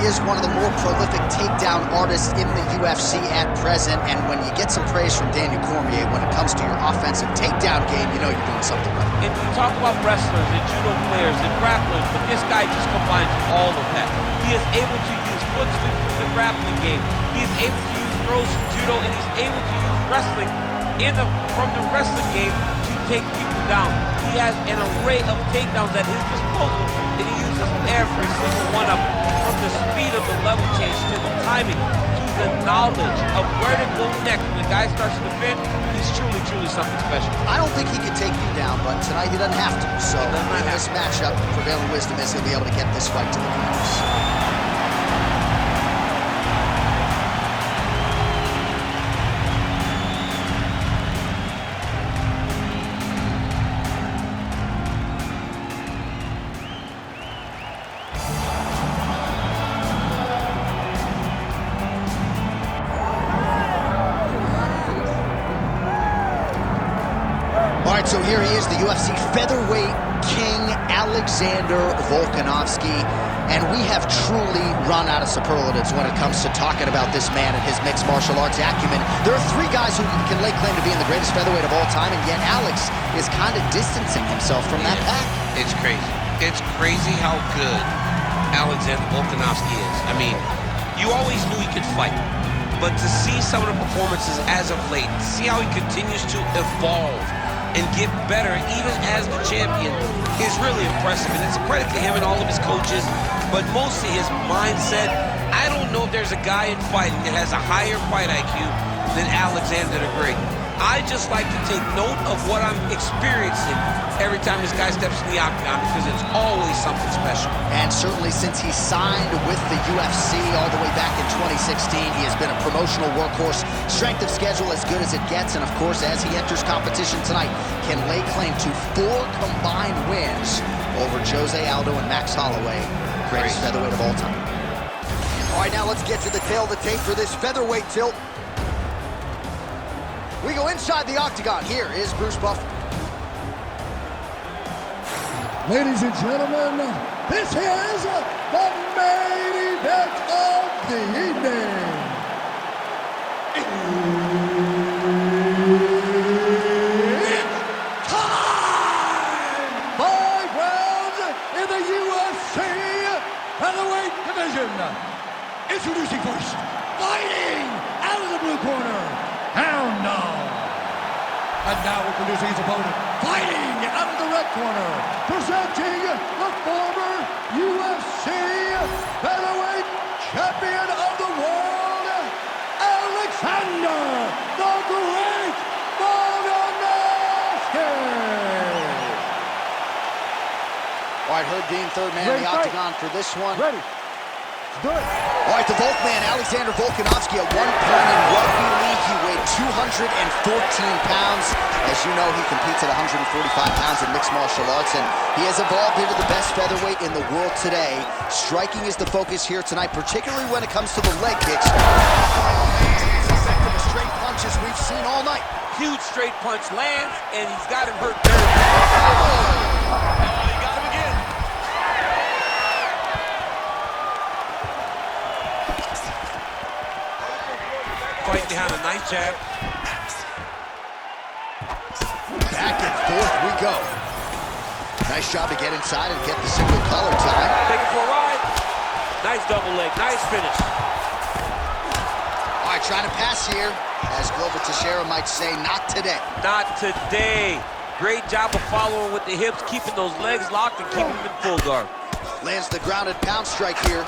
is one of the more prolific takedown artists in the UFC at present, and when you get some praise from Daniel Cormier when it comes to your offensive takedown game, you know you're doing something right. And you talk about wrestlers and judo players and grapplers, but this guy just combines all of that. He is able to use foot sweeps from the grappling game. He is able to use throws from judo, and he's able to use wrestling from the wrestling game to take people down. He has an array of takedowns at his disposal, and he uses every single one of them, from the speed of the level change to the timing to the knowledge of where to go next. When the guy starts to defend, he's truly, truly something special. I don't think he can take you down, but tonight he doesn't have to. So in this matchup, prevailing wisdom is he'll be able to get this fight to the finish. So here he is, the UFC featherweight king, Alexander Volkanovski, and we have truly run out of superlatives when it comes to talking about this man and his mixed martial arts acumen. There are three guys who can lay claim to being the greatest featherweight of all time, and yet Alex is kind of distancing himself from that pack. It's crazy. It's crazy how good Alexander Volkanovski is. I mean, you always knew he could fight, but to see some of the performances as of late, see how he continues to evolve and get better even as the champion is really impressive, and it's a credit to him and all of his coaches, but mostly his mindset. I don't know if there's a guy in fighting that has a higher fight IQ than Alexander the Great. I just like to take note of what I'm experiencing every time this guy steps in the octagon, because it's always something special. And certainly since he signed with the UFC all the way back in 2016, he has been a promotional workhorse, strength of schedule as good as it gets, and of course, as he enters competition tonight, can lay claim to 4 combined wins over Jose Aldo and Max Holloway, greatest featherweight of all time. All right, now let's get to the tail of the tape for this featherweight tilt. We go inside the octagon. Here is Bruce Buffer. Ladies and gentlemen, this is the main event of the evening. It's time! 5 rounds in the UFC featherweight division. Introducing first, fighting out of the blue corner, Hound Dog. And now introducing his opponent, fighting out of the red corner, presenting the former UFC featherweight champion of the world, Alexander the Great Volkanovski. All right, Herb Dean, third man in the octagon for this one. Ready. Do it. All right, the Volkman, Alexander Volkanovski, at one point in rugby league, he weighed 214 pounds. As you know, he competes at 145 pounds in mixed martial arts, and he has evolved into the best featherweight in the world today. Striking is the focus here tonight, particularly when it comes to the leg kicks. Effective straight punches we've seen all night. Huge straight punch lands, and he's got him hurt very bad. Fight behind a nice jab. Back and forth we go. Nice job to get inside and get the single collar time. Take it for a ride. Nice double leg, nice finish. All right, trying to pass here. As Glover Teixeira might say, not today. Not today. Great job of following with the hips, keeping those legs locked and keeping them in full guard. Lands the grounded pound strike here.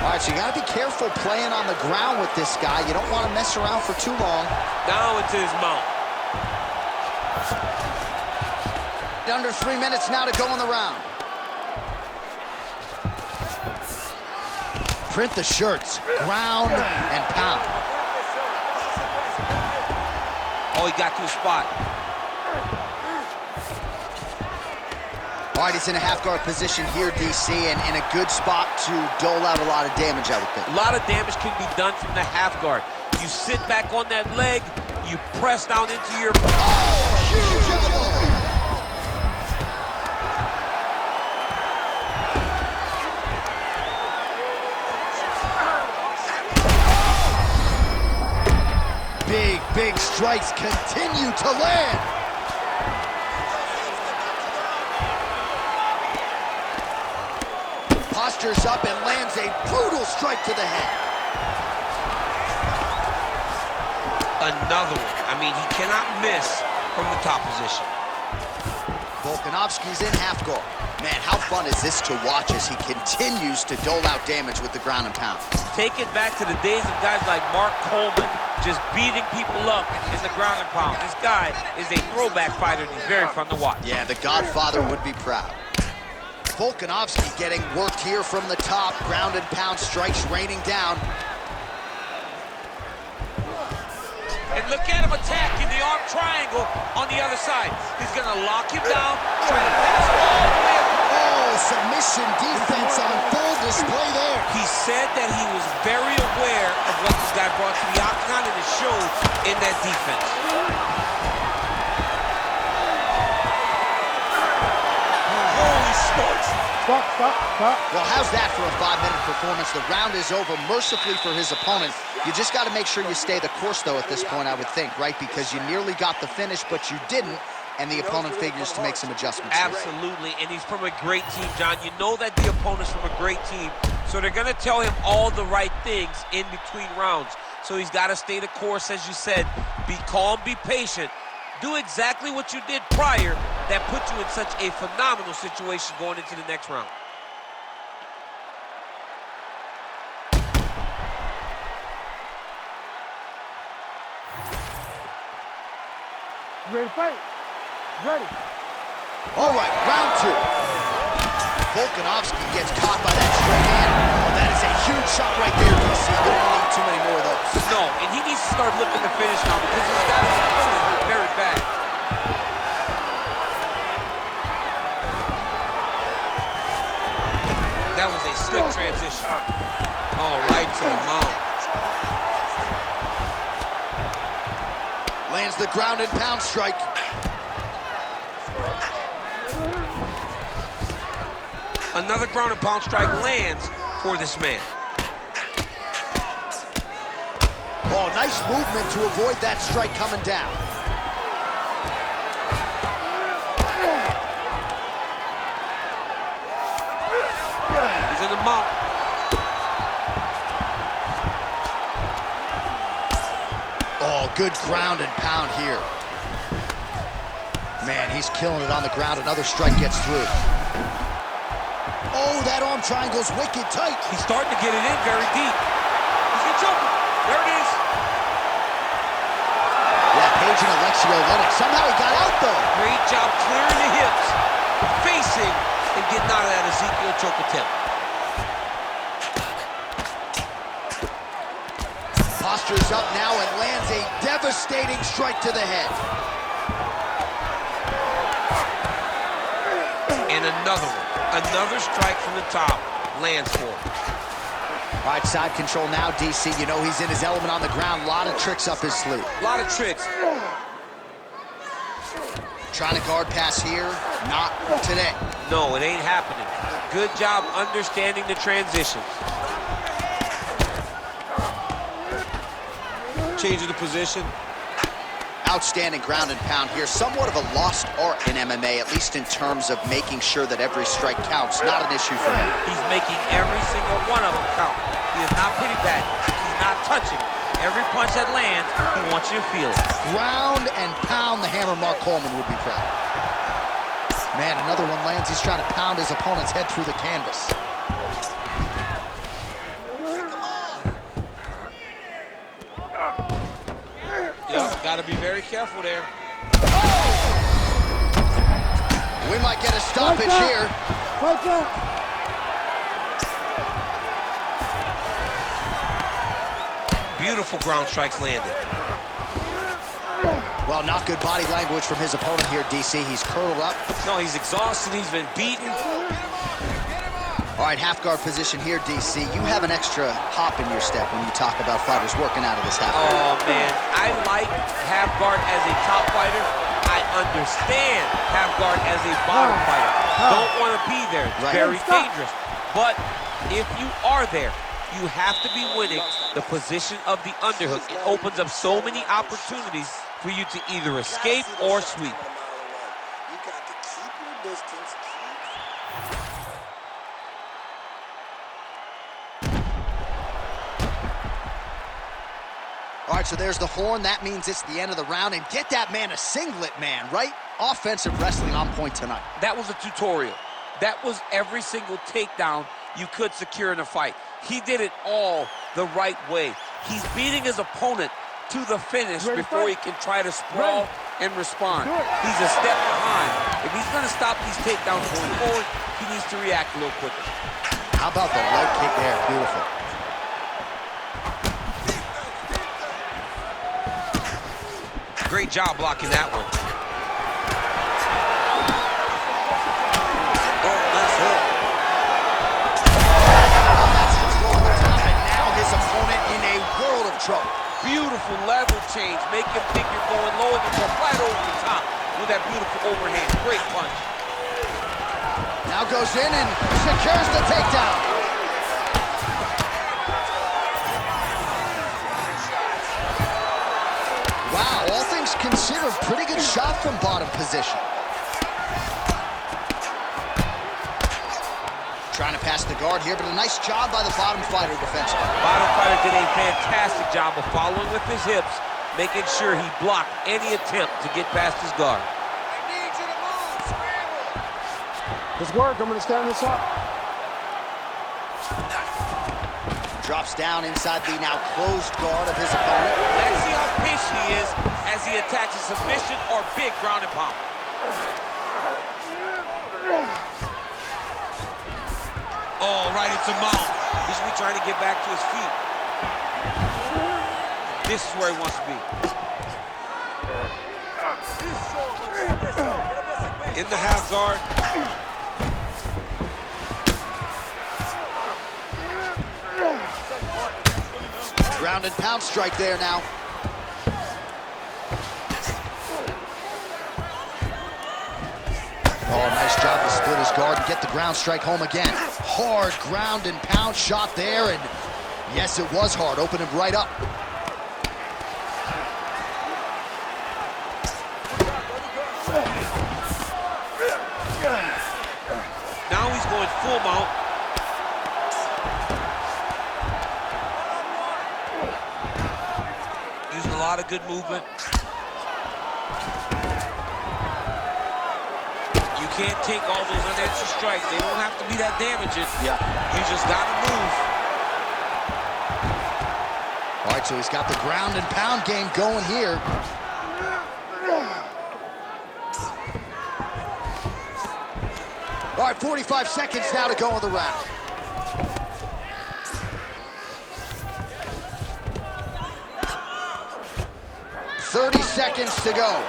All right, so you got to be careful playing on the ground with this guy. You don't want to mess around for too long. Down into his mount. Under 3 minutes now to go in the round. Print the shirts, ground and pound. Oh, he got to the spot. All right, he's in a half-guard position here, DC, and in a good spot to dole out a lot of damage, I would think. A lot of damage can be done from the half-guard. You sit back on that leg, you press down into your... Oh, huge elbow! Big strikes continue to land. Postures up and lands a brutal strike to the head. Another one. I mean, he cannot miss from the top position. Volkanovski's in half guard. Man, how fun is this to watch as he continues to dole out damage with the ground and pound. Take it back to the days of guys like Mark Coleman, just beating people up in the ground and pound. This guy is a throwback fighter, and he's very fun to watch. Yeah, the Godfather would be proud. Volkanovski getting worked here from the top. Ground and pound strikes raining down. And look at him attacking the arm triangle on the other side. He's gonna lock him down, trying to pass all the way. Oh, submission defense on full display there. He said that he was very aware of what this guy brought to the octagon, and it showed in that defense. Holy smokes. Stop. Well, how's that for a 5-minute performance? The round is over mercifully for his opponent. You just got to make sure you stay the course, though, at this point, I would think, right? Because you nearly got the finish, but you didn't, and the opponent figures to make some adjustments. Absolutely, and he's from a great team, John. You know that the opponent's from a great team, so they're going to tell him all the right things in between rounds. So he's got to stay the course, as you said. Be calm, be patient. Do exactly what you did prior that put you in such a phenomenal situation going into the next round. Ready to fight? Ready. All right, round 2. Volkanovski gets caught by that straight hand. Oh, that is a huge shot right there, DC. You don't need too many more of those. No, and he needs to start looking to finish now because he's got his opponent hurt very bad. That was a slick transition. All right to the mount. Lands the ground and pound strike. Another ground and pound strike lands for this man. Oh, nice movement to avoid that strike coming down. He's in the mount. Oh, good ground and pound here. Man, he's killing it on the ground. Another strike gets through. Oh, that arm triangle's wicked tight. He's starting to get it in very deep. He's gonna choke him. There it is. Yeah, paging Alexio Lennox. Somehow he got out, though. Great job clearing the hips, facing, and getting out of that Ezekiel choke attempt. Postures up now and lands a devastating strike to the head. And another one. Another strike from the top lands for him. All right, side control now, DC. You know he's in his element on the ground. A lot of tricks up his sleeve. A lot of tricks. Trying to guard pass here. Not today. No, it ain't happening. Good job understanding the transitions. Changing the position. Outstanding ground and pound here. Somewhat of a lost art in MMA, at least in terms of making sure that every strike counts. Not an issue for him. He's making every single one of them count. He is not pity batting. He's not touching. Every punch that lands, he wants you to feel it. Ground and pound. The hammer Mark Coleman would be proud. Man, another one lands. He's trying to pound his opponent's head through the canvas. Yep, got to be very careful there. We might get a stoppage here. Beautiful ground strikes landed. Well, not good body language from his opponent here, DC. He's curled up. No, he's exhausted. He's been beaten. All right, half guard position here, DC. You have an extra hop in your step when you talk about fighters working out of this half guard. Oh, man. I like half guard as a top fighter. I understand half guard as a bottom fighter. Don't want to be there. It's very dangerous. But if you are there, You have to be winning the position of the underhook. It opens up so many opportunities for you to either escape or sweep. You got to keep your distance. All right, so there's the horn. That means it's the end of the round. And get that man a singlet, man, right? Offensive wrestling on point tonight. That was a tutorial. That was every single takedown you could secure in a fight. He did it all the right way. He's beating his opponent to the finish before he can try to sprawl and respond. He's a step behind. If he's going to stop these takedowns going forward, he needs to react a little quicker. How about the leg kick there? Beautiful. Great job blocking that one. Oh, that's it. That's control the top, and now his opponent in a world of trouble. Beautiful level change. Make him think you're going low and you go right over the top with that beautiful overhand. Great punch. Now goes in and secures the takedown. Wow, all things considered, pretty good shot from bottom position. Trying to pass the guard here, but a nice job by the bottom fighter defensively. Bottom fighter did a fantastic job of following with his hips, making sure he blocked any attempt to get past his guard. Let's work. I'm going to stand this up. Drops down inside the now closed guard of his opponent. Let's see how patient he is as he attacks a submission or big ground and pound. Oh, right into mount. He should be trying to get back to his feet. This is where he wants to be. In the half guard. Ground and pound strike there now. Oh, nice job to split his guard and get the ground strike home again. Hard ground and pound shot there, and yes, it was hard. Opened him right up. Now he's going full mount. Using a lot of good movement. You can't take all those unanswered strikes. They don't have to be that damaging. Yeah. You just gotta move. All right, so he's got the ground and pound game going here. All right, 45 seconds now to go in the round. Seconds to go.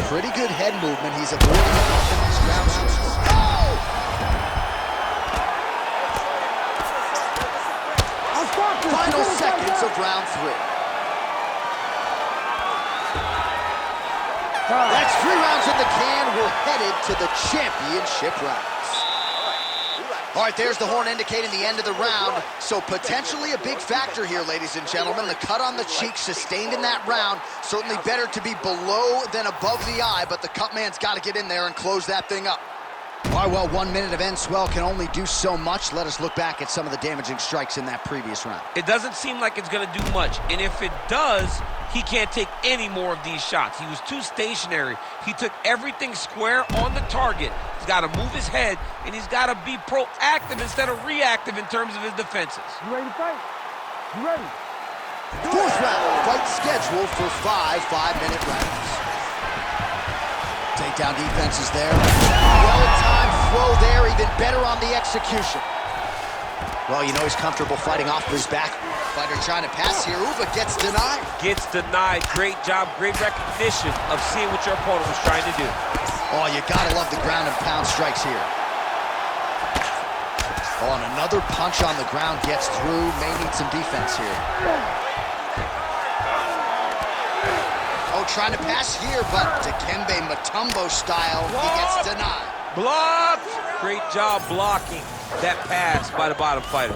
Pretty good head movement. He's avoiding these ground strikes. Oh! Final seconds of round 3. That's 3 rounds in the can. We're headed to the championship rounds. All right, there's the horn indicating the end of the round. So potentially a big factor here, ladies and gentlemen. The cut on the cheek sustained in that round. Certainly better to be below than above the eye, but the cut man's got to get in there and close that thing up. All right, well, 1 minute of end swell can only do so much. Let us look back at some of the damaging strikes in that previous round. It doesn't seem like it's going to do much, and if it does, he can't take any more of these shots. He was too stationary. He took everything square on the target. He's got to move his head, and he's got to be proactive instead of reactive in terms of his defenses. You ready to fight? You ready? 4th round, fight scheduled for 5 5-minute rounds. Takedown defense is there. Well-timed throw there, even better on the execution. Well, you know he's comfortable fighting off of his back. Fighter trying to pass here, but gets denied. Gets denied. Great job, great recognition of seeing what your opponent was trying to do. Oh, you gotta love the ground and pound strikes here. Oh, and another punch on the ground gets through. May need some defense here. Oh, trying to pass here, but Dikembe Mutombo style, he gets denied. Blocked! Great job blocking that pass by the bottom fighter.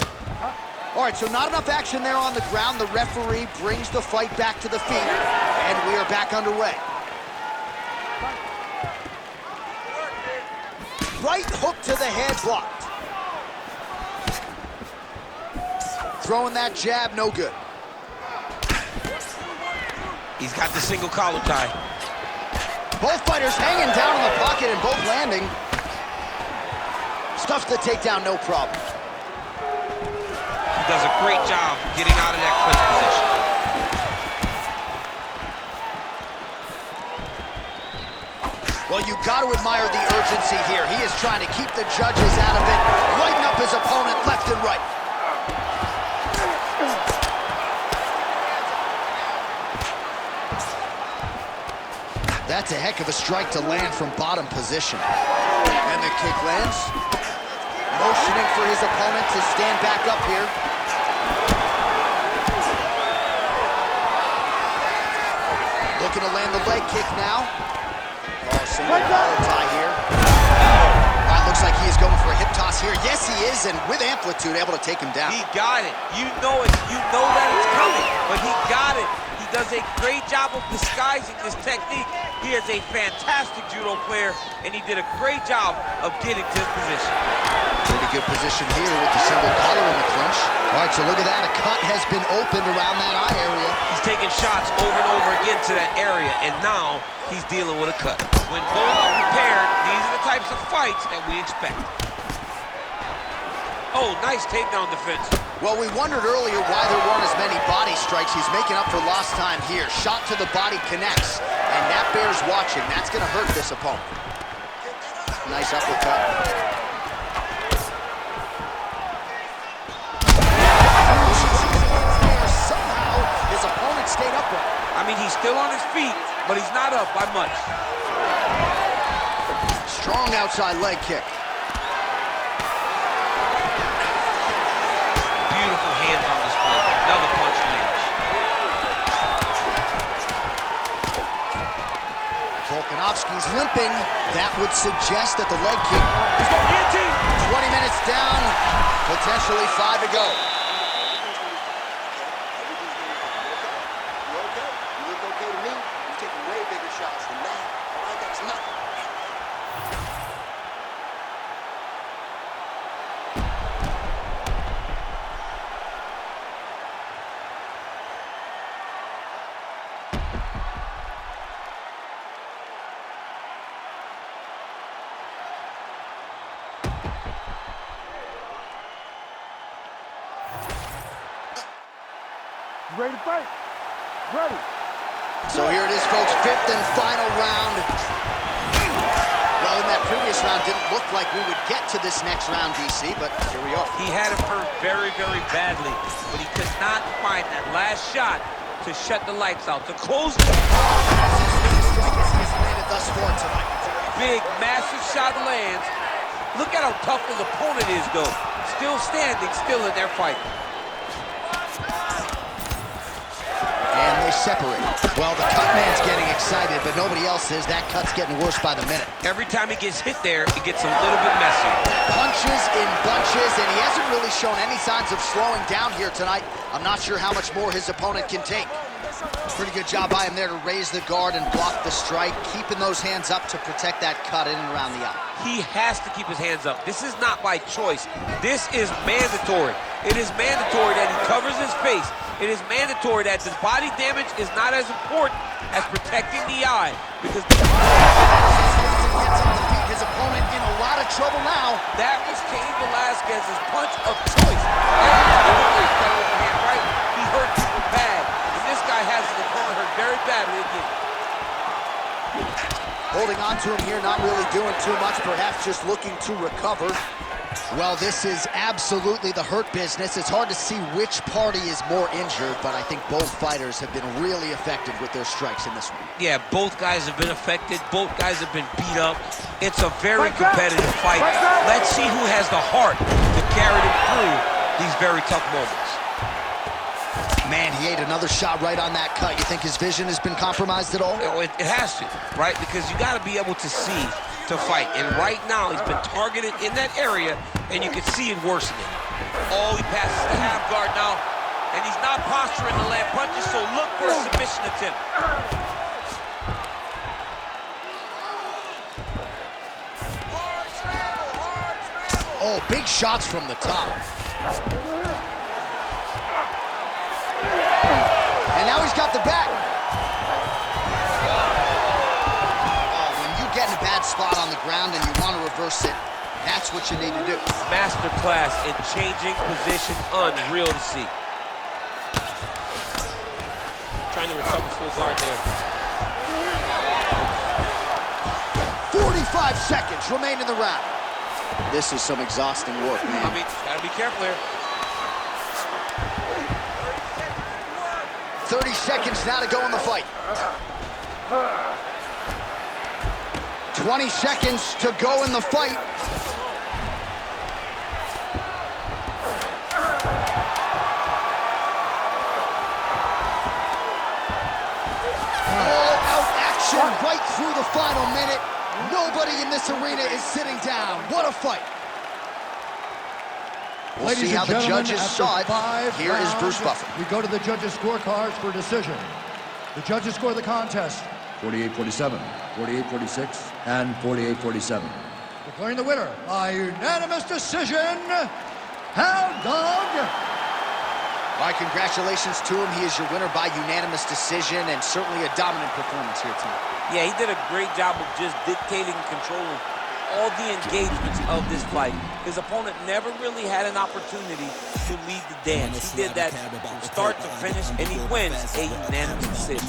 All right, so not enough action there on the ground. The referee brings the fight back to the feet, and we are back underway. Right hook to the head, blocked. Throwing that jab, no good. He's got the single collar tie. Both fighters hanging down in the pocket and both landing. Stuffs the takedown, no problem. He does a great job getting out of that clinch position. Well, you got to admire the urgency here. He is trying to keep the judges out of it, lighten up his opponent left and right. That's a heck of a strike to land from bottom position. And the kick lands. Motioning for his opponent to stand back up here. Looking to land the leg kick now. Oh, single collar tie here. All right, looks like he is going for a hip toss here. Yes, he is, and with amplitude, able to take him down. He got it. You know it. You know that it's coming, but he got it. He does a great job of disguising this technique. He is a fantastic judo player, and he did a great job of getting to his position. Pretty good position here with the single collar in the clinch. All right, so look at that. A cut has been opened around that eye area. He's taking shots over and over again to that area, and now he's dealing with a cut. When both are prepared, these are the types of fights that we expect. Oh, nice takedown defense. Well, we wondered earlier why there weren't as many body strikes. He's making up for lost time here. Shot to the body connects, and that bears watching. That's going to hurt this opponent. Nice uppercut. Somehow, his opponent stayed upright. I mean, he's still on his feet, but he's not up by much. Strong outside leg kick. Beautiful hands on display. Another punch lands. Volkanovski's limping. That would suggest that the leg kick. He's got guillotine. 20 minutes down, potentially 5 to go. You okay? You look okay to me. You're taking way bigger shots than that. All right, that's nothing. Ready to fight? Ready. So here it is, folks, 5th and final round. Well, in that previous round, didn't look like we would get to this next round, DC, but here we are. He had him hurt very, very badly, but he could not find that last shot to shut the lights out, to close the... Thus far tonight. Big, massive shot lands. Look at how tough his opponent is, though. Still standing, still in their fight. And they separate. Well, the cut man's getting excited, but nobody else is. That cut's getting worse by the minute. Every time he gets hit there, it gets a little bit messy. Punches in bunches, and he hasn't really shown any signs of slowing down here tonight. I'm not sure how much more his opponent can take. Pretty good job by him there to raise the guard and block the strike, keeping those hands up to protect that cut in and around the eye. He has to keep his hands up. This is not by choice. This is mandatory. It is mandatory that he covers his face. It is mandatory that the body damage is not as important as protecting the eye, because his opponent in a lot of trouble now. That was Cain Velasquez's punch of choice. That overhand right. He hurt people bad, and this guy has his opponent hurt very badly again. Holding on to him here, not really doing too much, perhaps just looking to recover. Well, this is absolutely the hurt business. It's hard to see which party is more injured, but I think both fighters have been really effective with their strikes in this one. Yeah, both guys have been affected. Both guys have been beat up. It's a very competitive fight. Let's see who has the heart to carry them through these very tough moments. Man, he ate another shot right on that cut. You think his vision has been compromised at all? It has to, right? Because you got to be able to see to fight. And right now, he's been targeted in that area, and you can see it worsening. Oh, he passes the half guard now. And he's not posturing to land punches, so look for a submission attempt. Oh, big shots from the top. And now he's got the back. Oh, when you get in a bad spot on the ground and you want to reverse it, that's what you need to do. Masterclass in changing position, unreal to see. Trying to recover full guard there. 45 seconds remain in the round. This is some exhausting work, man. I mean, gotta be careful here. 30 seconds now to go in the fight. 20 seconds to go in the fight. All-out action right through the final minute. Nobody in this arena is sitting down. What a fight. We'll see how the judges saw it. Here is Bruce Buffer. We go to the judges' scorecards for decision. The judges score the contest 48-47, 48-46, and 48-47. Declaring the winner by unanimous decision, Hound Dog. My congratulations to him. He is your winner by unanimous decision, and certainly a dominant performance here tonight. Yeah, he did a great job of just dictating and controlling all the engagements of this fight. His opponent never really had an opportunity to lead the dance. He did that from start to finish, and he wins a unanimous decision.